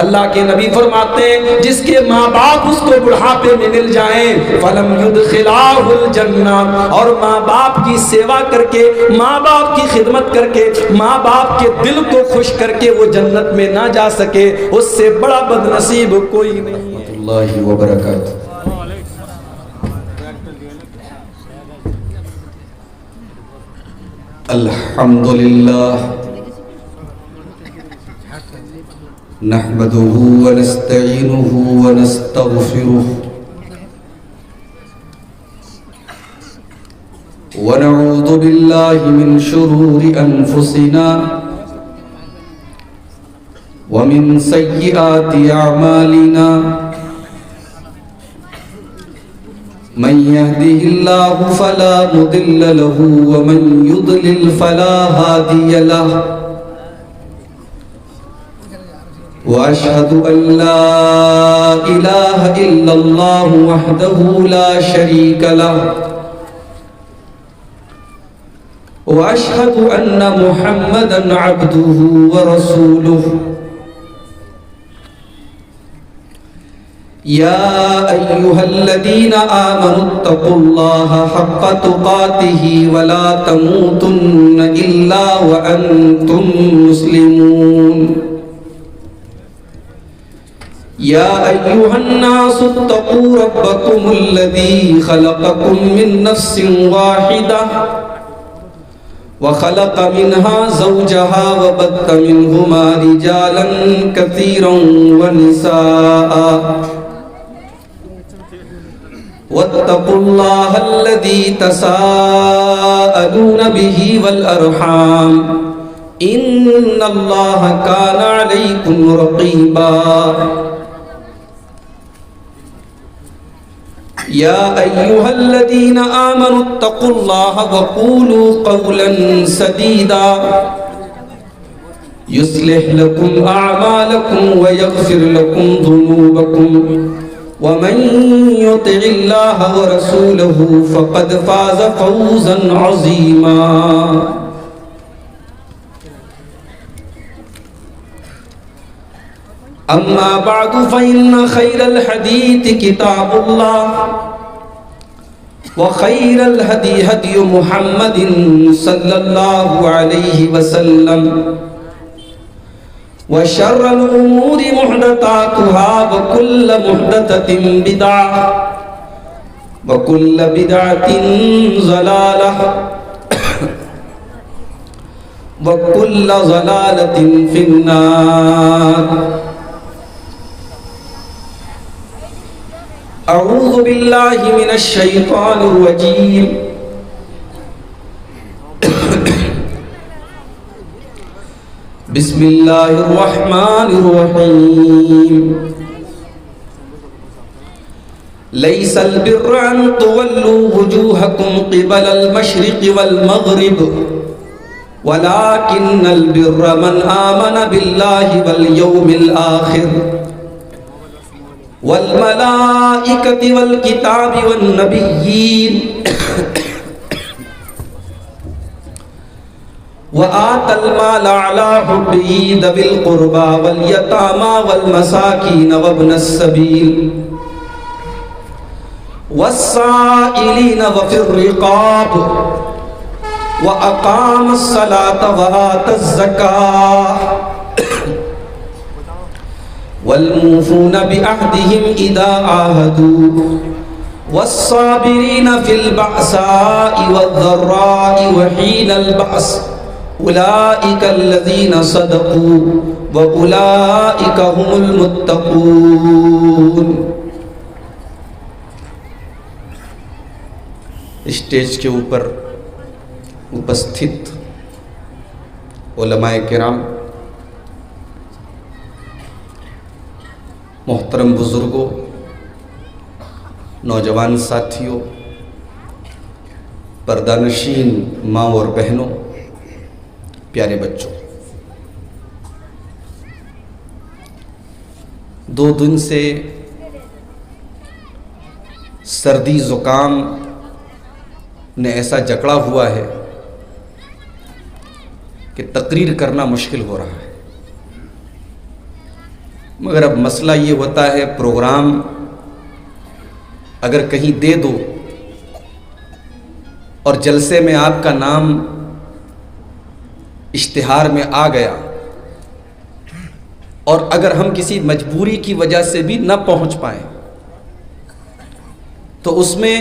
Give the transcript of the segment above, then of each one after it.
اللہ کے نبی فرماتے ہیں جس کے ماں باپ اس کو بڑھاپے میں مل جائیں فلم یدخلاه الجنہ، اور ماں باپ کی سیوا کر کے، ماں باپ کی خدمت کر کے، ماں باپ کے دل کو خوش کر کے وہ جنت میں نہ جا سکے، اس سے بڑا بد نصیب کوئی نہیں۔ اللہ وبرکاتہ۔ الحمدللہ نحمده ونستعینه ونستغفره ونعوذ بالله من شرور أنفسنا ومن سيئات أعمالنا من يهده الله فلا مضل له ومن يضلل فلا هادي له وأشهد أن لا إله إلا الله وحده لا شريك له وأشهد أن محمدًا عبده ورسوله يا أيها الذين آمنوا اتقوا الله حق تقاته ولا تموتن إلا وأنتم مسلمون يا أيها الناس اتقوا ربكم الذي خلقكم من نفس واحدة وخلق منها زوجها وبث منهما رجالا كثيرا ونساء واتقوا الله الذي تساءلون به والأرحام إن الله كان عليكم رقيبا يا أيها الذين آمنوا اتقوا الله وقولوا قولا سديدا يصلح لكم أعمالكم ويغفر لكم ذنوبكم ومن يطع الله ورسوله فقد فاز فوزا عظيما أما بعد فإن خير الحديث كتاب الله وخير الهدي هدي محمد صلى الله عليه وسلم وشر الأمور محدثاتها وكل محدثة بدعة وكل بدعة ضلالة وكل ضلالة في النار أعوذ بالله من الشيطان الرجيم بسم الله الرحمن الرحيم ليس البر أن تولوا وجوهكم قبل المشرق والمغرب ولكن البر من آمن بالله واليوم الآخر والملائكة والكتاب والنبيين وآتى المال على حبه ذوي القربى واليتامى والمساكين وابن السبيل والسائلين وفي الرقاب وأقام الصلاة وآتى الزكاة والموفون بعهدهم إذا عاهدوا والصابرين في البأساء والضراء وحين البأس أولئك الذين صدقوا وأولئك هم المتقون۔ اسٹیج کے اوپر اپستھت علماء کرام، محترم بزرگوں، نوجوان ساتھیوں، پردہ نشین ماں اور بہنوں، پیارے بچوں، 2 دن سے سردی زکام نے ایسا جکڑا ہوا ہے کہ تقریر کرنا مشکل ہو رہا ہے۔ مگر اب مسئلہ یہ ہوتا ہے پروگرام اگر کہیں دے دو اور جلسے میں آپ کا نام اشتہار میں آ گیا اور اگر ہم کسی مجبوری کی وجہ سے بھی نہ پہنچ پائیں تو اس میں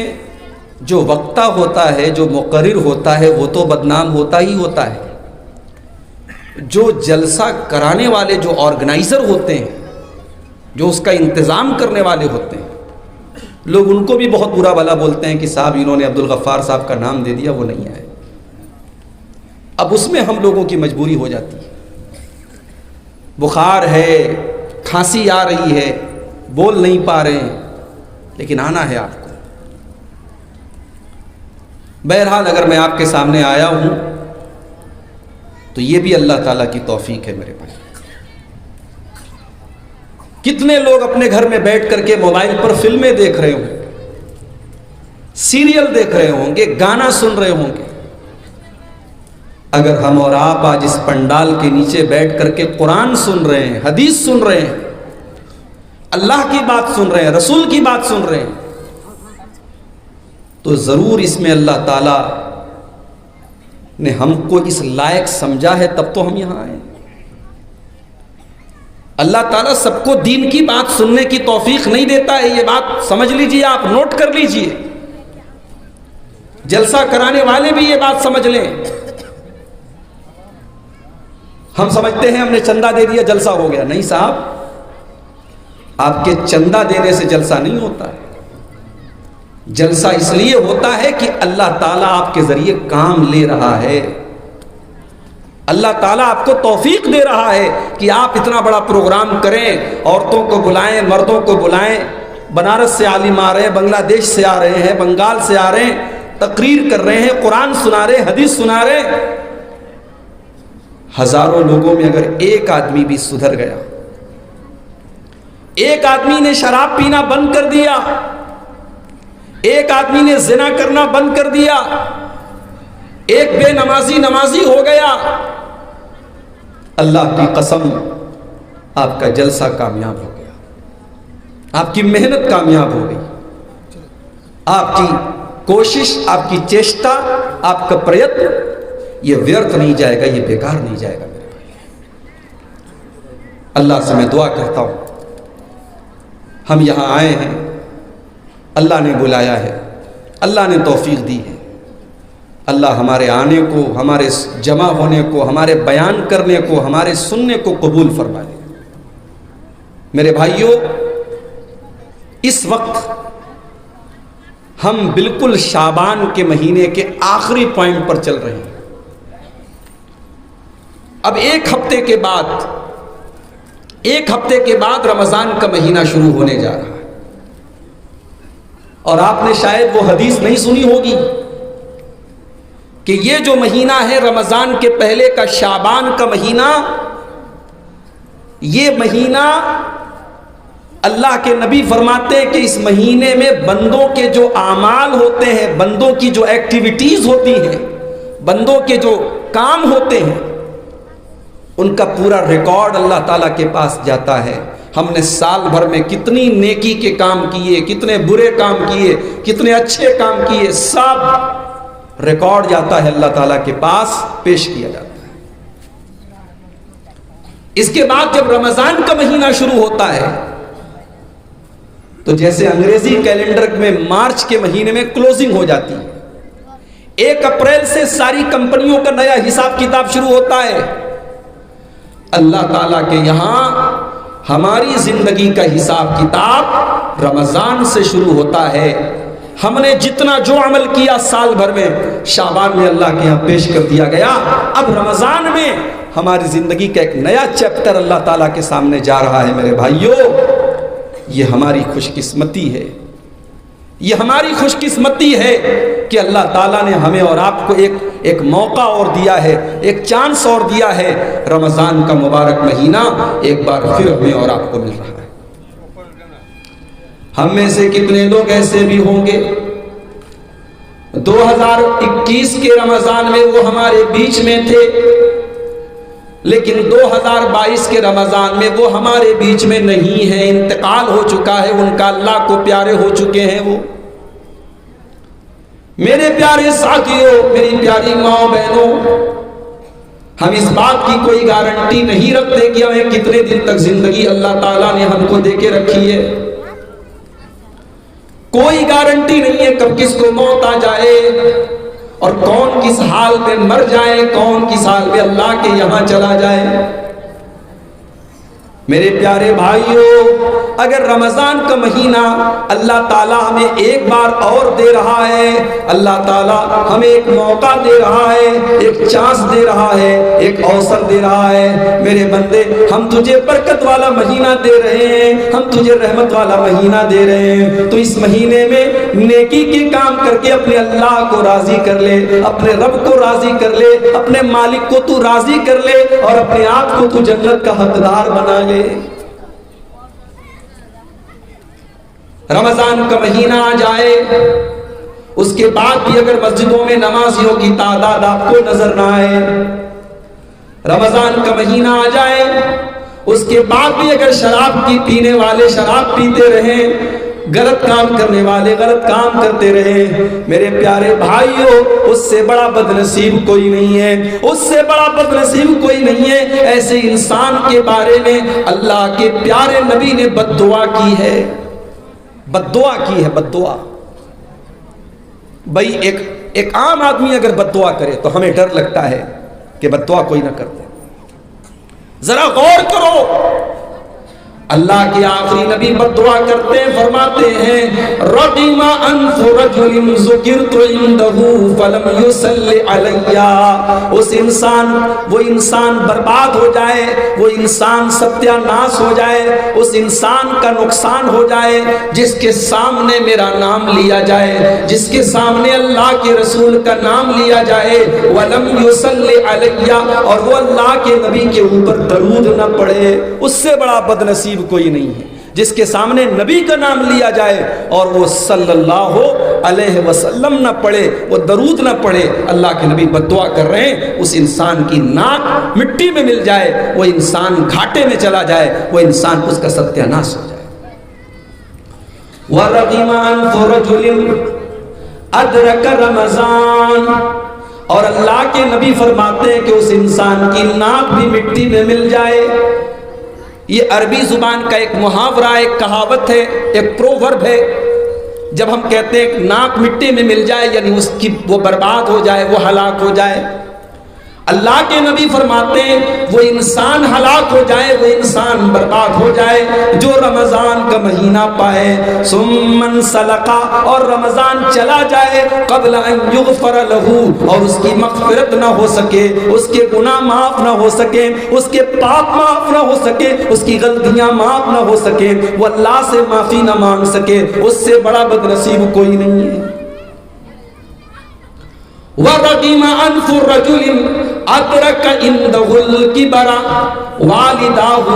جو وقتہ ہوتا ہے، جو مقرر ہوتا ہے، وہ تو بدنام ہوتا ہی ہوتا ہے۔ جو جلسہ کرانے والے، جو آرگنائزر ہوتے ہیں، جو اس کا انتظام کرنے والے ہوتے ہیں، لوگ ان کو بھی بہت برا بھلا بولتے ہیں کہ صاحب انہوں نے عبدالغفار صاحب کا نام دے دیا، وہ نہیں آئے۔ اب اس میں ہم لوگوں کی مجبوری ہو جاتی ہے، بخار ہے، کھانسی آ رہی ہے، بول نہیں پا رہے ہیں، لیکن آنا ہے آپ کو۔ بہرحال اگر میں آپ کے سامنے آیا ہوں تو یہ بھی اللہ تعالیٰ کی توفیق ہے میرے بھائی۔ کتنے لوگ اپنے گھر میں بیٹھ کر کے موبائل پر فلمیں دیکھ رہے ہوں گے، سیریل دیکھ رہے ہوں گے، گانا سن رہے ہوں گے۔ اگر ہم اور آپ آج اس پنڈال کے نیچے بیٹھ کر کے قرآن سن رہے ہیں، حدیث سن رہے ہیں، اللہ کی بات سن رہے ہیں، رسول کی بات سن رہے ہیں، تو ضرور اس میں اللہ تعالیٰ نے ہم کو اس لائق سمجھا ہے، تب تو ہم یہاں آئے۔ اللہ تعالیٰ سب کو دین کی بات سننے کی توفیق نہیں دیتا ہے، یہ بات سمجھ لیجئے، آپ نوٹ کر لیجئے۔ جلسہ کرانے والے بھی یہ بات سمجھ لیں۔ ہم سمجھتے ہیں ہم نے چندہ دے دیا جلسہ ہو گیا، نہیں صاحب، آپ کے چندہ دینے سے جلسہ نہیں ہوتا ہے۔ جلسہ اس لیے ہوتا ہے کہ اللہ تعالیٰ آپ کے ذریعے کام لے رہا ہے، اللہ تعالیٰ آپ کو توفیق دے رہا ہے کہ آپ اتنا بڑا پروگرام کریں، عورتوں کو بلائیں، مردوں کو بلائیں، بنارس سے عالم آ رہے ہیں، بنگلہ دیش سے آ رہے ہیں، بنگال سے آ رہے ہیں، تقریر کر رہے ہیں، قرآن سنا رہے ہیں، حدیث سنا رہے ہیں۔ ہزاروں لوگوں میں اگر ایک آدمی بھی سدھر گیا، ایک آدمی نے شراب پینا بند کر دیا، ایک آدمی نے زنا کرنا بند کر دیا، ایک بے نمازی ہو گیا، اللہ کی قسم آپ کا جلسہ کامیاب ہو گیا، آپ کی محنت کامیاب ہو گئی، آپ کی کوشش، آپ کی چیشٹا، آپ کا پریتن یہ ویرتھ نہیں جائے گا، یہ بیکار نہیں جائے گا میرے بھائی۔ اللہ سے میں دعا کرتا ہوں، ہم یہاں آئے ہیں، اللہ نے بلایا ہے، اللہ نے توفیق دی ہے، اللہ ہمارے آنے کو، ہمارے جمع ہونے کو، ہمارے بیان کرنے کو، ہمارے سننے کو قبول فرما لے۔ میرے بھائیوں، اس وقت ہم بالکل شعبان کے مہینے کے آخری پوائنٹ پر چل رہے ہیں۔ اب ایک ہفتے کے بعد رمضان کا مہینہ شروع ہونے جا رہا ہے، اور آپ نے شاید وہ حدیث نہیں سنی ہوگی کہ یہ جو مہینہ ہے رمضان کے پہلے کا، شعبان کا مہینہ، یہ مہینہ اللہ کے نبی فرماتے ہیں کہ اس مہینے میں بندوں کے جو اعمال ہوتے ہیں، بندوں کی جو ایکٹیویٹیز ہوتی ہیں، بندوں کے جو کام ہوتے ہیں، ان کا پورا ریکارڈ اللہ تعالیٰ کے پاس جاتا ہے۔ ہم نے سال بھر میں کتنی نیکی کے کام کیے، کتنے برے کام کیے، کتنے اچھے کام کیے، سب ریکارڈ جاتا ہے اللہ تعالیٰ کے پاس، پیش کیا جاتا ہے۔ اس کے بعد جب رمضان کا مہینہ شروع ہوتا ہے تو جیسے انگریزی کیلنڈر میں مارچ کے مہینے میں کلوزنگ ہو جاتی ہے، 1 اپریل سے ساری کمپنیوں کا نیا حساب کتاب شروع ہوتا ہے۔ اللہ تعالیٰ کے یہاں ہماری زندگی کا حساب کتاب رمضان سے شروع ہوتا ہے۔ ہم نے جتنا جو عمل کیا سال بھر میں، شعبان میں اللہ کے یہاں پیش کر دیا گیا۔ اب رمضان میں ہماری زندگی کا ایک نیا چیپٹر اللہ تعالیٰ کے سامنے جا رہا ہے۔ میرے بھائیوں، یہ ہماری خوش قسمتی ہے، یہ ہماری خوش قسمتی ہے کہ اللہ تعالیٰ نے ہمیں اور آپ کو ایک موقع اور دیا ہے، ایک چانس اور دیا ہے۔ رمضان کا مبارک مہینہ ایک بار پھر ہمیں اور آپ کو مل رہا ہے۔ ہم میں سے کتنے لوگ ایسے بھی ہوں گے 2021 کے رمضان میں وہ ہمارے بیچ میں تھے، لیکن 2022 کے رمضان میں وہ ہمارے بیچ میں نہیں ہے، انتقال ہو چکا ہے ان کا، اللہ کو پیارے ہو چکے ہیں وہ۔ میرے پیارے ساتھیوں، میری پیاری ماں بہنوں، ہم اس بات کی کوئی گارنٹی نہیں رکھتے کہ ہمیں کتنے دن تک زندگی اللہ تعالیٰ نے ہم کو دے کے رکھی ہے، کوئی گارنٹی نہیں ہے کب کس کو موت آ جائے اور کون کس حال میں مر جائے، کون کس حال میں اللہ کے یہاں چلا جائے۔ میرے پیارے بھائیوں، اگر رمضان کا مہینہ اللہ تعالیٰ ہمیں ایک بار اور دے رہا ہے، اللہ تعالیٰ ہمیں ایک موقع دے رہا ہے، ایک چانس دے رہا ہے، ایک اوسر دے رہا ہے، میرے بندے ہم تجھے برکت والا مہینہ دے رہے ہیں، ہم تجھے رحمت والا مہینہ دے رہے ہیں، تو اس مہینے میں نیکی کے کام کر کے اپنے اللہ کو راضی کر لے، اپنے رب کو راضی کر لے، اپنے مالک کو تو راضی کر لے اور اپنے آپ کو تو جنت کا حقدار بنا لے۔ رمضان کا مہینہ آ جائے، اس کے بعد بھی اگر مسجدوں میں نمازیوں کی تعداد آپ کو نظر نہ آئے، رمضان کا مہینہ آ جائے اس کے بعد بھی اگر شراب کی پینے والے شراب پیتے رہیں، غلط کام کرنے والے غلط کام کرتے رہے، میرے پیارے بھائیوں، اس سے بڑا بدنصیب کوئی نہیں ہے، اس سے بڑا بدنصیب کوئی نہیں ہے۔ ایسے انسان کے بارے میں اللہ کے پیارے نبی نے بد دعا کی ہے، بد دعا کی ہے، بد دعا۔ بھائی ایک عام آدمی اگر بد دعا کرے تو ہمیں ڈر لگتا ہے کہ بد دعا کوئی نہ کرتے، ذرا غور کرو، اللہ کے آخری نبی بد دعا کرتے ہیں، فرماتے ہیں رغم انف رجل ذکرت عنده فلم يصلی علی، وہ انسان برباد ہو جائے، وہ انسان ستیہ ناش ہو جائے، اس انسان کا نقصان ہو جائے جس کے سامنے میرا نام لیا جائے، جس کے سامنے اللہ کے رسول کا نام لیا جائے، ولم يصلی علی، اور وہ اللہ کے نبی کے اوپر درود نہ پڑھے، اس سے بڑا بدنصیب کوئی نہیں ہے۔ جس کے سامنے نبی کا نام لیا جائے اور وہ صلی اللہ علیہ وسلم نہ پڑھے، وہ درود نہ پڑھے، اللہ کے نبی بد دعا کر رہے ہیں، اس انسان کی ناک مٹی میں مل جائے، وہ انسان گھاٹے میں چلا جائے، وہ انسان اس کا ستیہ ناش ہو جائے۔ وَرَغِمَ أَنفُ رَجُلٍ أَدْرَكَ رَمَضَانَ، اور اللہ کے نبی فرماتے ہیں کہ اس انسان کی ناک بھی مٹی میں مل جائے۔ یہ عربی زبان کا ایک محاورہ، ایک کہاوت ہے، ایک پروورب ہے۔ جب ہم کہتے ہیں کہ ناک مٹی میں مل جائے یعنی اس کی وہ برباد ہو جائے، وہ ہلاک ہو جائے۔ اللہ کے نبی فرماتے ہیں وہ انسان ہلاک ہو جائے، وہ انسان برباد ہو جائے جو رمضان کا مہینہ پائے، ثم انسلق، اور رمضان چلا جائے، قبل ان یغفر له، اور اس کی مغفرت نہ ہو سکے، اس کے گناہ معاف نہ ہو سکے، اس کے پاپ معاف نہ ہو سکے، اس کی غلطیاں معاف نہ ہو سکے، وہ اللہ سے معافی نہ مانگ سکے، اس سے بڑا بدنصیب کوئی نہیں ہے۔ وَرَغِمَ أَنفُ الرَّجُلِ أَدْرَكَ عِندَهُ الْكِبَرَ وَالِدَاهُ،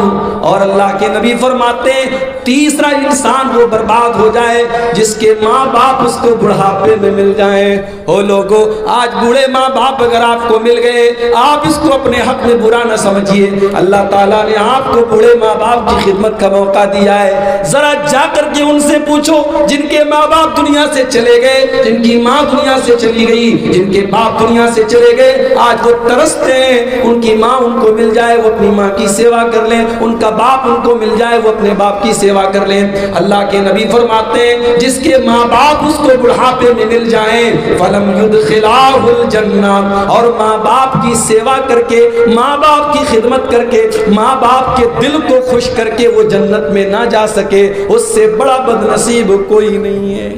اور اللہ کے نبی فرماتے ہیں تیسرا انسان وہ برباد ہو جائے جس کے ماں باپ اس کو بڑھاپے میں مل جائیں۔ او لوگو، آج بوڑھے ماں باپ اگر آپ کو مل گئے، آپ اس کو اپنے حق میں برا نہ سمجھیے، اللہ تعالیٰ نے آپ کو بوڑھے ماں باپ کی خدمت کا موقع دیا ہے۔ ذرا جا کر کے ان سے پوچھو جن کے ماں باپ دنیا سے چلے گئے، جن کی ماں دنیا سے چلی گئی، جن کے باپ دنیا سے چلے گئے، آج وہ ترستے ہیں ان کی ماں ان کو مل جائے، وہ اپنی ماں کی سیوا کر لیں، ان کا باپ ان کو مل جائے، وہ اپنے باپ کی سیوا کر لیں۔ اللہ کے نبی فرماتے ہیں جس کے ماں باپ اس کو بڑھاپے میں مل جائیں، فلم یدخلاه الجنہ، اور ماں باپ کی سیوا کر کے، ماں باپ کی خدمت کر کے، ماں باپ کے دل کو خوش کر کے وہ جنت میں نہ جا سکے، اس سے بڑا بدنصیب کوئی نہیں ہے۔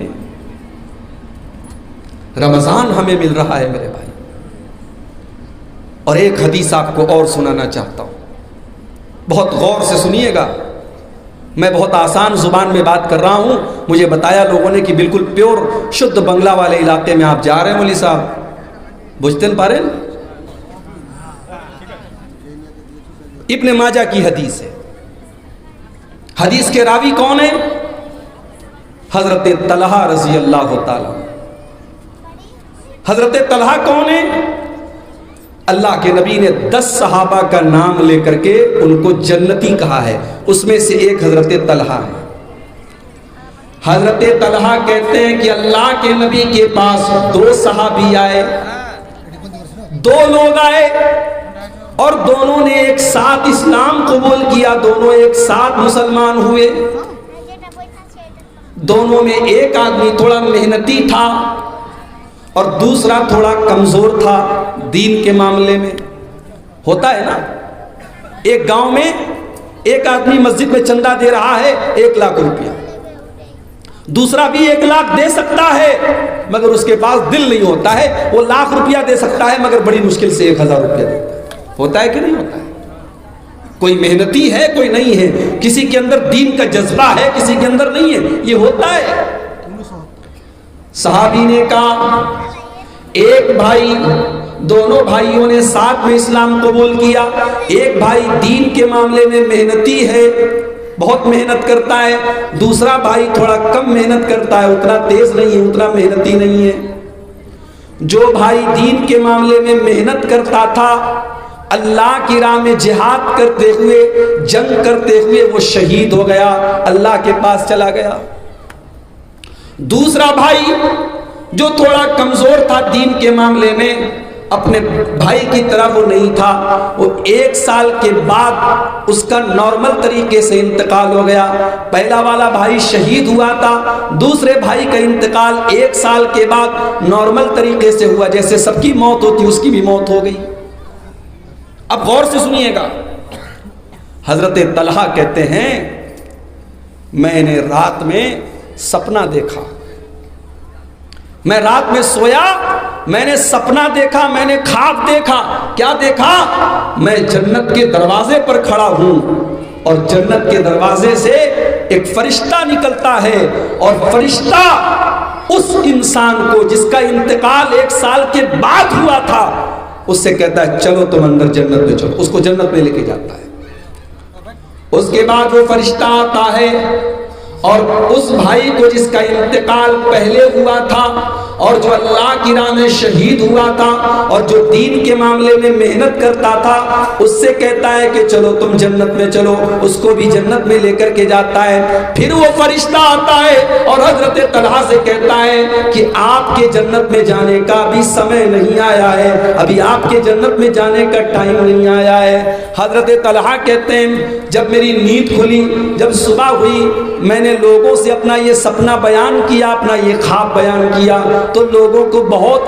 رمضان ہمیں مل رہا ہے میرے بھائی، اور ایک حدیث آپ کو اور سنانا چاہتا ہوں، بہت غور سے سنیے گا۔ میں بہت آسان زبان میں بات کر رہا ہوں، مجھے بتایا لوگوں نے کہ بالکل پیور شدھ بنگلہ والے علاقے میں آپ جا رہے ہیں مولوی صاحب، بجھتے پا رہے ہیں۔ ابن ماجہ کی حدیث ہے، حدیث کے راوی کون ہیں؟ حضرت طلحہ رضی اللہ تعالی۔ حضرت طلحہ کون ہیں؟ اللہ کے نبی نے 10 صحابہ کا نام لے کر کے ان کو جنتی کہا ہے. اس میں سے ایک حضرت طلحہ ہے. حضرت طلحہ کہتے ہیں کہ اللہ کے نبی کے پاس 2 صحابی آئے, 2 لوگ آئے اور دونوں نے ایک ساتھ اسلام قبول کیا, دونوں ایک ساتھ مسلمان ہوئے. دونوں میں ایک آدمی تھوڑا محنتی تھا اور دوسرا تھوڑا کمزور تھا دین کے معاملے میں. ہوتا ہے نا, ایک گاؤں میں ایک آدمی مسجد میں چندہ دے رہا ہے 1 لاکھ روپیہ, دوسرا بھی 1 لاکھ دے سکتا ہے مگر اس کے پاس دل نہیں ہوتا ہے, وہ 1 لاکھ روپیہ دے سکتا ہے مگر بڑی مشکل سے 1000 روپیہ دیتا ہے. ہوتا ہے کہ نہیں ہوتا ہے؟ کوئی محنتی ہے کوئی نہیں ہے, کسی کے اندر دین کا جذبہ ہے کسی کے اندر نہیں ہے, یہ ہوتا ہے. صحابی نے کہا ایک بھائی, دونوں بھائیوں نے ساتھ میں اسلام قبول کیا, ایک بھائی دین کے معاملے میں محنتی ہے, بہت محنت کرتا ہے, دوسرا بھائی تھوڑا کم محنت کرتا ہے, اتنا تیز نہیں ہے, اتنا محنتی نہیں ہے. جو بھائی دین کے معاملے میں محنت کرتا تھا, اللہ کی راہ میں جہاد کرتے ہوئے, جنگ کرتے ہوئے وہ شہید ہو گیا, اللہ کے پاس چلا گیا. دوسرا بھائی جو تھوڑا کمزور تھا دین کے معاملے میں, اپنے بھائی کی طرح وہ نہیں تھا, وہ 1 سال کے بعد اس کا نارمل طریقے سے انتقال ہو گیا. پہلا والا بھائی شہید ہوا تھا, دوسرے بھائی کا انتقال 1 سال کے بعد نارمل طریقے سے ہوا, جیسے سب کی موت ہوتی اس کی بھی موت ہو گئی. اب غور سے سنیے گا. حضرت طلحہ کہتے ہیں میں نے رات میں سپنا دیکھا, میں رات میں سویا, میں نے سپنا دیکھا, میں نے خواب دیکھا. کیا دیکھا؟ میں جنت کے دروازے پر کھڑا ہوں اور جنت کے دروازے سے ایک فرشتہ نکلتا ہے, اور فرشتہ اس انسان کو جس کا انتقال 1 سال کے بعد ہوا تھا اس سے کہتا ہے چلو تم اندر جنت میں چلو, اس کو جنت میں لے کے جاتا ہے. اس کے بعد وہ فرشتہ آتا ہے اور اس بھائی کو جس کا انتقال پہلے ہوا تھا اور جو اللہ کی راہ میں شہید ہوا تھا اور جو دین کے معاملے میں محنت کرتا تھا, اس سے کہتا ہے کہ چلو تم جنت میں چلو, اس کو بھی جنت میں لے کر کے جاتا ہے. پھر وہ فرشتہ آتا ہے اور حضرت طلحہ سے کہتا ہے کہ آپ کے جنت میں جانے کا ابھی سمے نہیں آیا ہے, ابھی آپ کے جنت میں جانے کا ٹائم نہیں آیا ہے. حضرت طلحہ کہتے ہیں جب میری نیند کھلی, جب صبح ہوئی, میں نے لوگوں سے اپنا یہ سپنا بیان کیا, اپنا یہ خواب بیان کیا, تو لوگوں کو بہت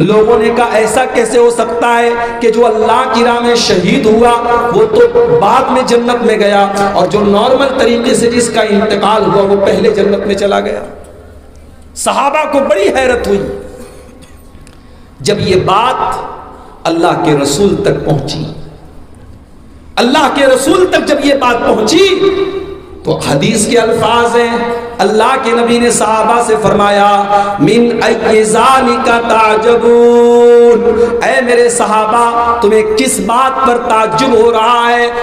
لوگوں نے کہا ایسا کیسے ہو سکتا ہے کہ جو اللہ کی راہ میں شہید ہوا وہ تو بعد میں جنت میں گیا, اور جو نارمل طریقے سے جس کا انتقال ہوا وہ پہلے جنت میں چلا گیا. صحابہ کو بڑی حیرت ہوئی. جب یہ بات اللہ کے رسول تک پہنچی, اللہ کے رسول تک جب یہ بات پہنچی تو حدیث کے الفاظ ہیں, اللہ کے نبی نے صحابہ سے فرمایا من ای ذالک تعجبون, اے میرے صحابہ تمہیں کس بات پر تعجب ہو رہا ہے,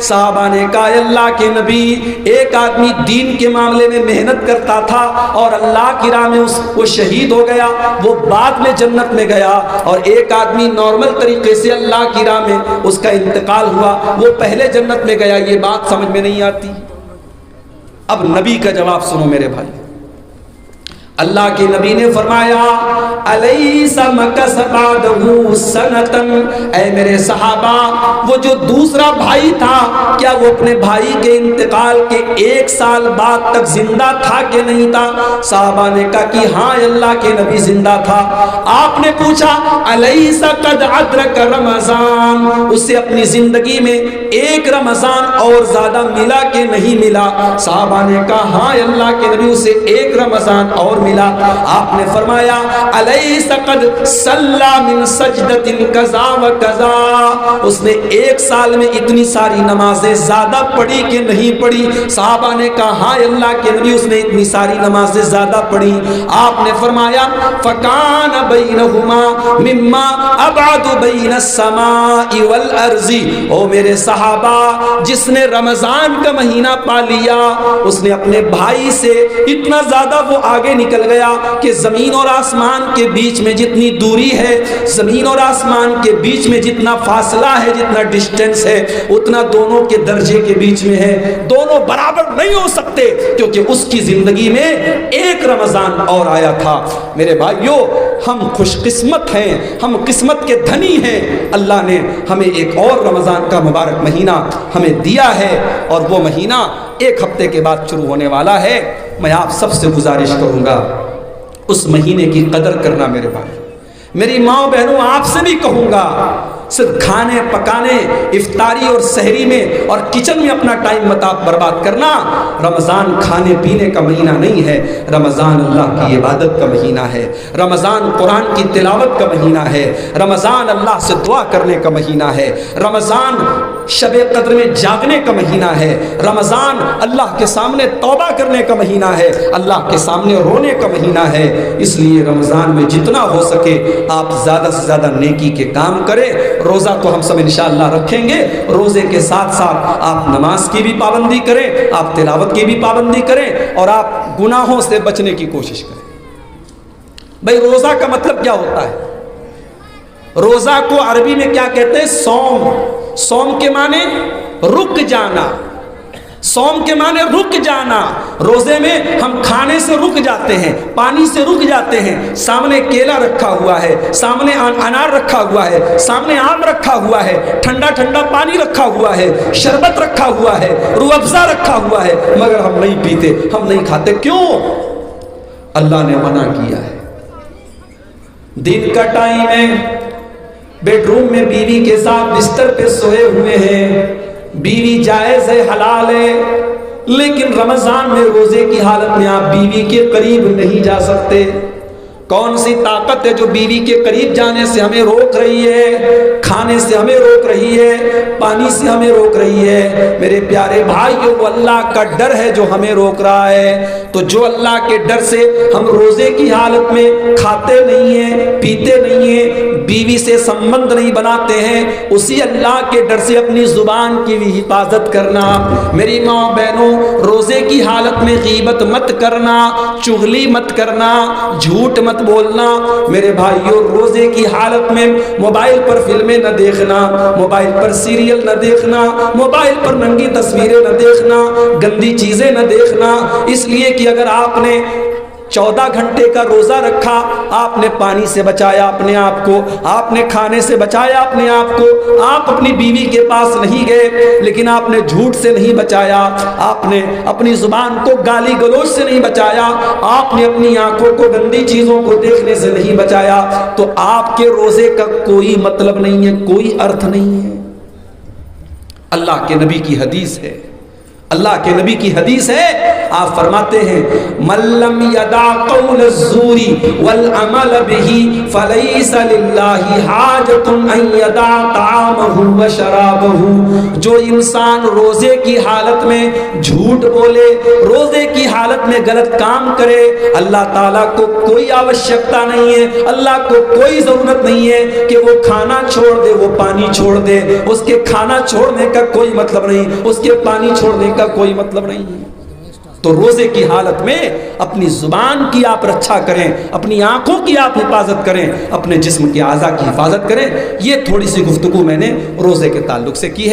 صحابہ نے کہا اللہ کے نبی, ایک آدمی دین کے معاملے میں محنت کرتا تھا اور اللہ کی راہ میں وہ شہید ہو گیا, وہ بعد میں جنت میں گیا, اور ایک آدمی نارمل طریقے سے اللہ کی راہ میں اس کا انتقال ہوا, وہ پہلے جنت میں گیا. یہ بات سمجھ میں نہیں آتی. اب نبی کا جواب سنو میرے بھائی. اللہ کے نبی نے فرمایا الیس مکث بعدہ سنۃ, اے میرے صحابہ وہ جو دوسرا بھائی تھا کیا وہ اپنے بھائی کے انتقال کے 1 سال بعد تک زندہ تھا کہ نہیں تھا؟ صحابہ نے کہا کہ ہاں اللہ کے نبی زندہ تھا. آپ نے پوچھا الیس قد ادرک رمضان, اسے اپنی زندگی میں 1 رمضان اور زیادہ ملا کہ نہیں ملا؟ صحابہ نے کہا ہاں اللہ کے نبی اسے 1 رمضان اور ملا. آپ نے فرمایا الیس قد صلی من سجدۃ کذا و کذا, اس نے ایک سال میں اتنی ساری نمازیں زیادہ پڑھی کہ نہیں پڑھی؟ صحابہ نے کہا ہاں اللہ کے نبی اس نے اتنی ساری نمازیں زیادہ پڑھی۔ آپ نے فرمایا فَكَانَ بَيْنَهُمَا مِمَّا أَبْعَدُ بَيْنَ السَّمَاءِ وَالْأَرْضِ۔ او میرے صحابہ، جس نے رمضان کا مہینہ پا لیا اس نے اپنے بھائی سے اتنا زیادہ وہ آگے نکل گیا کہ زمین اور آسمان کے بیچ میں جتنی دوری ہے، زمین اور آسمان کے بیچ میں جتنا فاصلہ ہے، جتنا ڈسٹینس ہے، اتنا دونوں کے درجے کے بیچ میں ہے۔ دونوں برابر نہیں ہو سکتے کیونکہ اس کی زندگی میں ایک رمضان اور آیا تھا۔ میرے بھائیوں، ہم خوش قسمت ہیں، ہم قسمت کے دھنی ہیں۔ اللہ نے ہمیں ایک اور رمضان کا مبارک مہینہ ہمیں دیا ہے، اور وہ مہینہ ایک ہفتے کے بعد شروع ہونے والا ہے۔ میں آپ سب سے گزارش کروں گا اس مہینے کی قدر کرنا میرے بھائی، میری ماں بہنوں، آپ سے بھی کہوں گا، صرف کھانے پکانے، افطاری اور سحری میں اور کچن میں اپنا ٹائم مت برباد کرنا۔ رمضان کھانے پینے کا مہینہ نہیں ہے، رمضان اللہ کی عبادت کا مہینہ ہے، رمضان قرآن کی تلاوت کا مہینہ ہے، رمضان اللہ سے دعا کرنے کا مہینہ ہے، رمضان شب قدر میں جاگنے کا مہینہ ہے، رمضان اللہ کے سامنے توبہ کرنے کا مہینہ ہے، اللہ کے سامنے رونے کا مہینہ ہے۔ اس لیے رمضان میں جتنا ہو سکے آپ زیادہ سے زیادہ نیکی کے کام کریں۔ روزہ تو ہم سب انشاءاللہ رکھیں گے، روزے کے ساتھ ساتھ آپ نماز کی بھی پابندی کریں، آپ تلاوت کی بھی پابندی کریں، اور آپ گناہوں سے بچنے کی کوشش کریں۔ بھئی روزہ کا مطلب کیا ہوتا ہے؟ روزہ کو عربی میں کیا کہتے ہیں؟ صوم۔ صوم کے معنی رک جانا، صوم کے معنی رک جانا۔ روزے میں ہم کھانے سے رک جاتے ہیں، پانی سے رک جاتے ہیں، سامنے کیلا رکھا ہوا ہے، سامنے انار رکھا ہوا ہے، سامنے آم رکھا ہوا ہے، ٹھنڈا ٹھنڈا پانی رکھا ہوا ہے، شربت رکھا ہوا ہے، روح افزا رکھا ہوا ہے، مگر ہم نہیں پیتے، ہم نہیں کھاتے۔ کیوں؟ اللہ نے منع کیا ہے۔ دن کا ٹائم ہے، بیڈ روم میں بیوی کے ساتھ بستر پہ سوئے ہوئے ہیں، بیوی جائز ہے، حلال ہے، لیکن رمضان میں روزے کی حالت میں آپ بیوی کے قریب نہیں جا سکتے۔ کون سی طاقت ہے جو بیوی کے قریب جانے سے ہمیں روک رہی ہے، کھانے سے ہمیں روک رہی ہے، پانی سے ہمیں روک رہی ہے؟ میرے پیارے بھائیو، وہ اللہ کا ڈر ہے جو ہمیں روک رہا ہے۔ تو جو اللہ کے ڈر سے ہم روزے کی حالت میں کھاتے نہیں ہیں، پیتے نہیں ہیں، بیوی سے سمبند نہیں بناتے ہیں، اسی اللہ کے ڈر سے اپنی زبان کی بھی حفاظت کرنا۔ میری ماں بہنوں، روزے کی حالت میں غیبت مت کرنا، چغلی مت کرنا، جھوٹ مت بولنا۔ میرے بھائیوں، روزے کی حالت میں موبائل پر فلمیں نہ دیکھنا، موبائل پر سیریل نہ دیکھنا، موبائل پر ننگی تصویریں نہ دیکھنا، گندی چیزیں نہ دیکھنا۔ اس لیے کہ اگر آپ نے 14 گھنٹے کا روزہ رکھا، آپ نے پانی سے بچایا اپنے آپ کو، آپ نے کھانے سے بچایا اپنے آپ کو، آپ اپنی بیوی کے پاس نہیں گئے، لیکن آپ نے جھوٹ سے نہیں بچایا، آپ نے اپنی زبان کو گالی گلوچ سے نہیں بچایا، آپ نے اپنی آنکھوں کو گندی چیزوں کو دیکھنے سے نہیں بچایا، تو آپ کے روزے کا کوئی مطلب نہیں ہے، کوئی ارتھ نہیں ہے۔ اللہ کے نبی کی حدیث ہے، اللہ کے نبی کی حدیث ہے، آپ فرماتے ہیں من لم یدع قول الزور والعمل به فلیس للہ حاجۃ ان یدع طعامہ وشرابہ۔ جو انسان روزے کی حالت میں جھوٹ بولے، روزے کی حالت میں غلط کام کرے، اللہ تعالیٰ کو کوئی آوشکتا نہیں ہے، اللہ کو کوئی ضرورت نہیں ہے کہ وہ کھانا چھوڑ دے، وہ پانی چھوڑ دے۔ اس کے کھانا چھوڑنے کا کوئی مطلب نہیں، اس کے پانی چھوڑنے کا کوئی مطلب نہیں ہے۔ تو روزے کی حالت میں اپنی زبان کی آپ رچھا کریں، اپنی آنکھوں کی آپ حفاظت کریں، اپنے جسم کے اعضاء کی حفاظت کریں۔ یہ تھوڑی سی گفتگو میں نے روزے کے تعلق سے کی ہے۔